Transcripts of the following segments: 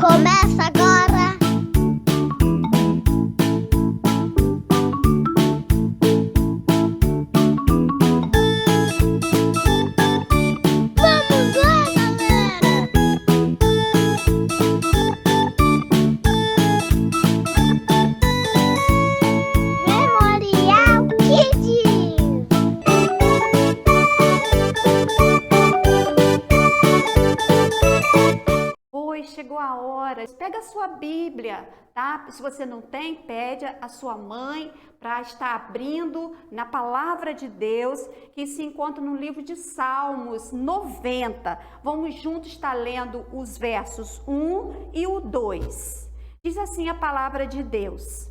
Começa agora. Vamos lá, galera. Memorial Kids. Oi, chegou a hora. Pega a sua Bíblia, tá? Se você não tem, pede a sua mãe para estar abrindo na palavra de Deus, que se encontra no livro de Salmos 90. Vamos juntos estar lendo os versos 1 e o 2. Diz assim a palavra de Deus: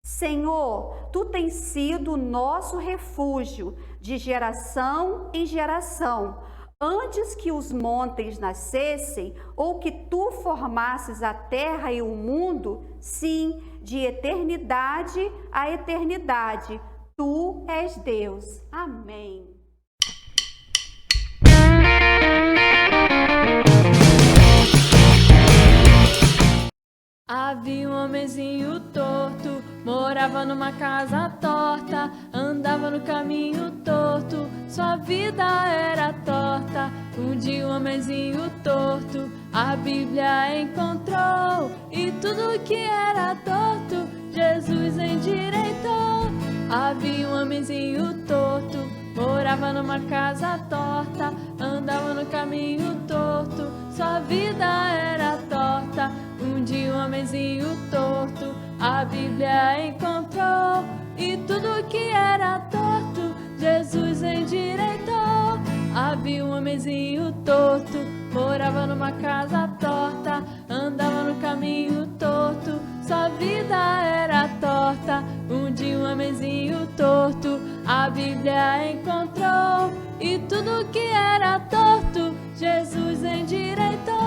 Senhor, tu tens sido o nosso refúgio de geração em geração. Antes que os montes nascessem, ou que tu formasses a terra e o mundo, sim, de eternidade a eternidade, tu és Deus. Amém. Havia um homenzinho torto, morava numa casa torta, andava no caminho torto, sua vida era torta. Um dia um homenzinho torto, a Bíblia encontrou, e tudo que era torto, Jesus endireitou. Havia um homenzinho torto, morava numa casa torta, andava no caminho torto, sua vida era torta. Um dia um homenzinho torto, a Bíblia encontrou, e tudo que era torto, Jesus endireitou. Havia um homenzinho torto, morava numa casa torta, andava no caminho torto, sua vida era torta. Um dia um homenzinho torto, a Bíblia encontrou, e tudo que era torto, Jesus endireitou.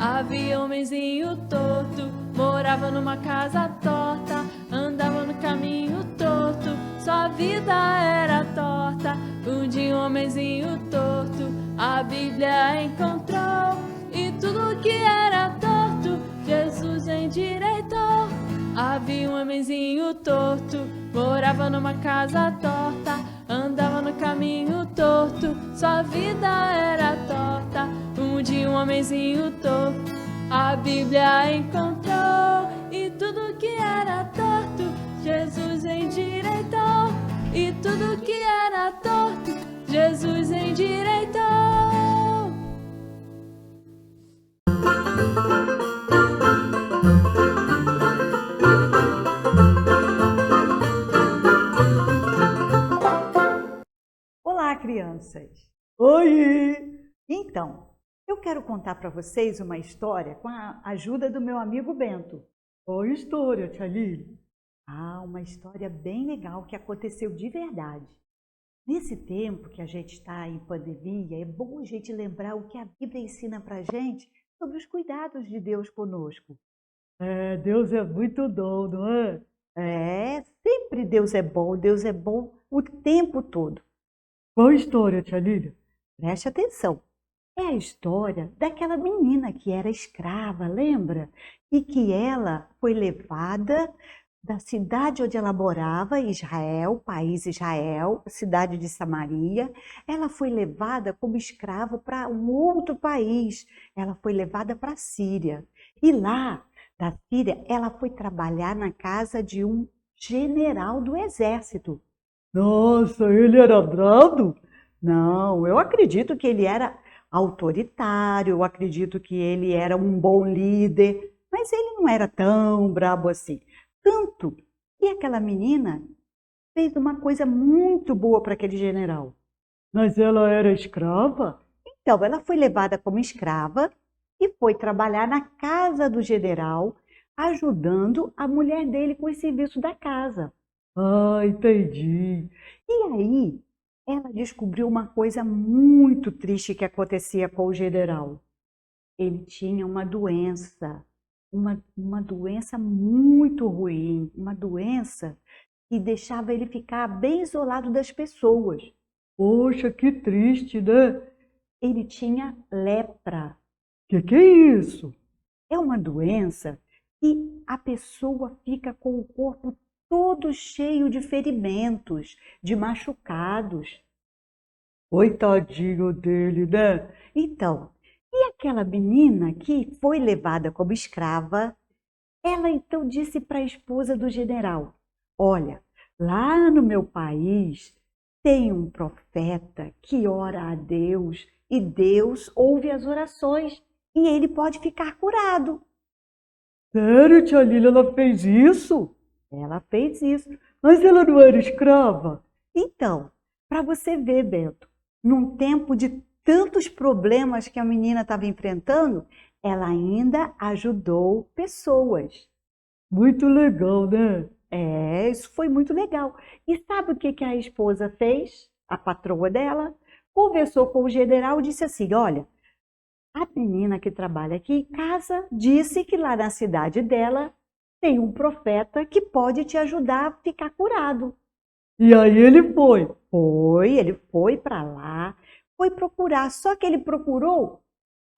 Havia um homenzinho torto, morava numa casa torta, andava no caminho torto, sua vida era torta. Um dia um homenzinho torto, a Bíblia encontrou, e tudo que era torto, Jesus endireitou. Havia um homenzinho torto, morava numa casa torta, andava no caminho torto, sua vida era torta. Um dia um homenzinho torto, a Bíblia encontrou, e tudo que era torto, Jesus endireitou. E tudo que era torto, Jesus endireitou. Olá, crianças! Oi! Então, eu quero contar para vocês uma história com a ajuda do meu amigo Bento. Qual história, tia Lili? Uma história bem legal que aconteceu de verdade. Nesse tempo que a gente está em pandemia, é bom a gente lembrar o que a Bíblia ensina para a gente sobre os cuidados de Deus conosco. Deus é muito bom, não é? Sempre Deus é bom o tempo todo. Qual história, tia Lília? Preste atenção. É a história daquela menina que era escrava, lembra? E que ela foi levada da cidade onde ela morava, Israel, país Israel, cidade de Samaria. Ela foi levada como escrava para um outro país. Ela foi levada para a Síria. E lá, da Síria, ela foi trabalhar na casa de um general do exército. Nossa, ele era bravo? Não, eu acredito que ele era autoritário, eu acredito que ele era um bom líder, mas ele não era tão brabo assim. Tanto que aquela menina fez uma coisa muito boa para aquele general. Mas ela era escrava? Então, ela foi levada como escrava e foi trabalhar na casa do general, ajudando a mulher dele com o serviço da casa. Entendi. E aí, ela descobriu uma coisa muito triste que acontecia com o general. Ele tinha uma doença muito ruim, uma doença que deixava ele ficar bem isolado das pessoas. Poxa, que triste, né? Ele tinha lepra. Que é isso? É uma doença que a pessoa fica com o corpo todo cheio de ferimentos, de machucados. Coitadinho dele, né? Então, e aquela menina que foi levada como escrava, ela então disse para a esposa do general: olha, lá no meu país tem um profeta que ora a Deus e Deus ouve as orações e ele pode ficar curado. Sério, tia Lília, ela fez isso? Ela fez isso, mas ela não era escrava? Então, para você ver, Bento, num tempo de tantos problemas que a menina estava enfrentando, ela ainda ajudou pessoas. Muito legal, né? É, isso foi muito legal. E sabe o que a esposa fez? A patroa dela conversou com o general e disse assim: olha, a menina que trabalha aqui em casa disse que lá na cidade dela tem um profeta que pode te ajudar a ficar curado. E aí ele foi? Ele foi para lá, foi procurar, só que ele procurou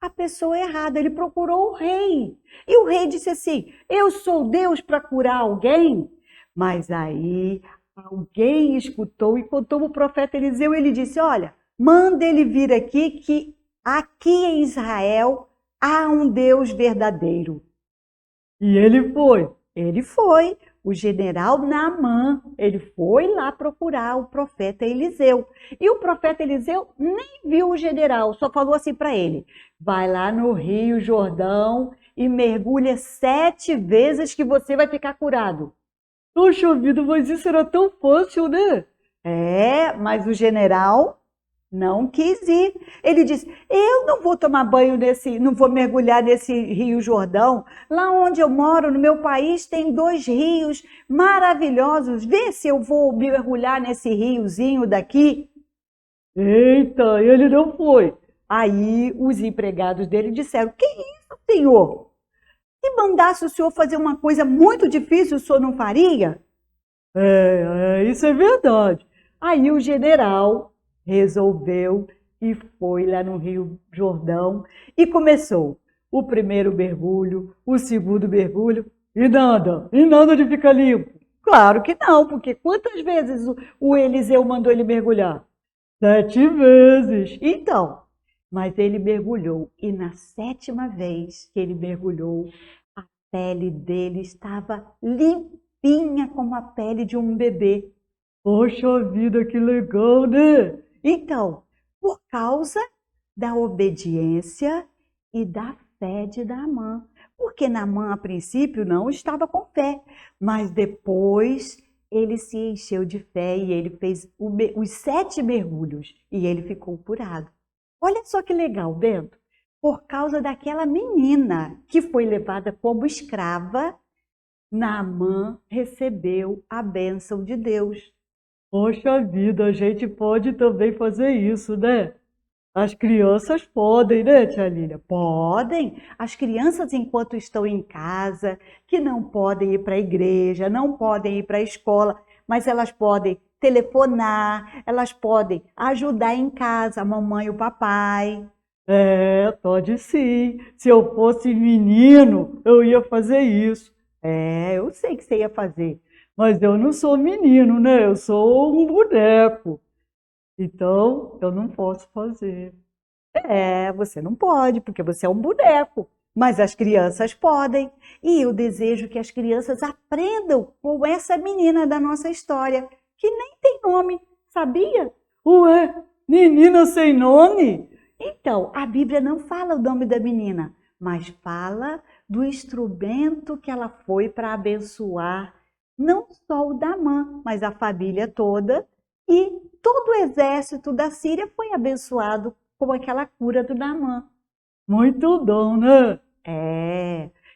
a pessoa errada, ele procurou o rei. E o rei disse assim: eu sou Deus para curar alguém? Mas aí alguém escutou e contou o profeta Eliseu, ele disse: olha, manda ele vir aqui, que aqui em Israel há um Deus verdadeiro. E ele foi? Ele foi. O general Naamã, ele foi lá procurar o profeta Eliseu. E o profeta Eliseu nem viu o general, só falou assim para ele: vai lá no Rio Jordão e mergulha 7 vezes que você vai ficar curado. Poxa vida, mas isso era tão fácil, né? É, mas o general não quis ir. Ele disse: eu não vou tomar banho não vou mergulhar nesse Rio Jordão. Lá onde eu moro, no meu país, tem 2 rios maravilhosos. Vê se eu vou mergulhar nesse riozinho daqui. Eita, ele não foi. Aí os empregados dele disseram: que isso, senhor? Se mandasse o senhor fazer uma coisa muito difícil, o senhor não faria? Isso é verdade. Aí o general resolveu e foi lá no Rio Jordão e começou o primeiro mergulho, o segundo mergulho e nada de ficar limpo. Claro que não, porque quantas vezes o Eliseu mandou ele mergulhar? 7 vezes. Então, mas ele mergulhou e na 7ª vez que ele mergulhou, a pele dele estava limpinha como a pele de um bebê. Poxa vida, que legal, né? Então, por causa da obediência e da fé de Naamã. Porque Naamã, a princípio, não estava com fé, mas depois ele se encheu de fé e ele fez os 7 mergulhos e ele ficou curado. Olha só que legal, Bento. Por causa daquela menina que foi levada como escrava, Naamã recebeu a bênção de Deus. Poxa vida, a gente pode também fazer isso, né? As crianças podem, né, tia Lília? Podem. As crianças, enquanto estão em casa, que não podem ir para a igreja, não podem ir para a escola, mas elas podem telefonar, elas podem ajudar em casa a mamãe e o papai. Pode sim. Se eu fosse menino, eu ia fazer isso. Eu sei que você ia fazer. Mas eu não sou menino, né? Eu sou um boneco. Então, eu não posso fazer. Você não pode, porque você é um boneco. Mas as crianças podem. E eu desejo que as crianças aprendam com essa menina da nossa história, que nem tem nome, sabia? Ué, menina sem nome? Então, a Bíblia não fala o nome da menina, mas fala do instrumento que ela foi para abençoar não só o Naamã, mas a família toda, e todo o exército da Síria foi abençoado com aquela cura do Naamã. Muito bom, né?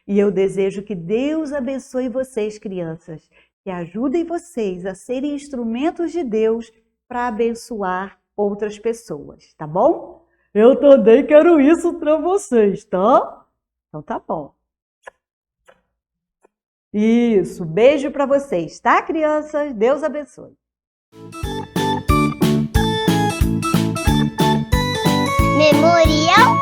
E eu desejo que Deus abençoe vocês, crianças, que ajudem vocês a serem instrumentos de Deus para abençoar outras pessoas, tá bom? Eu também quero isso para vocês, tá? Então tá bom. Isso, beijo para vocês, tá, crianças? Deus abençoe. Memorial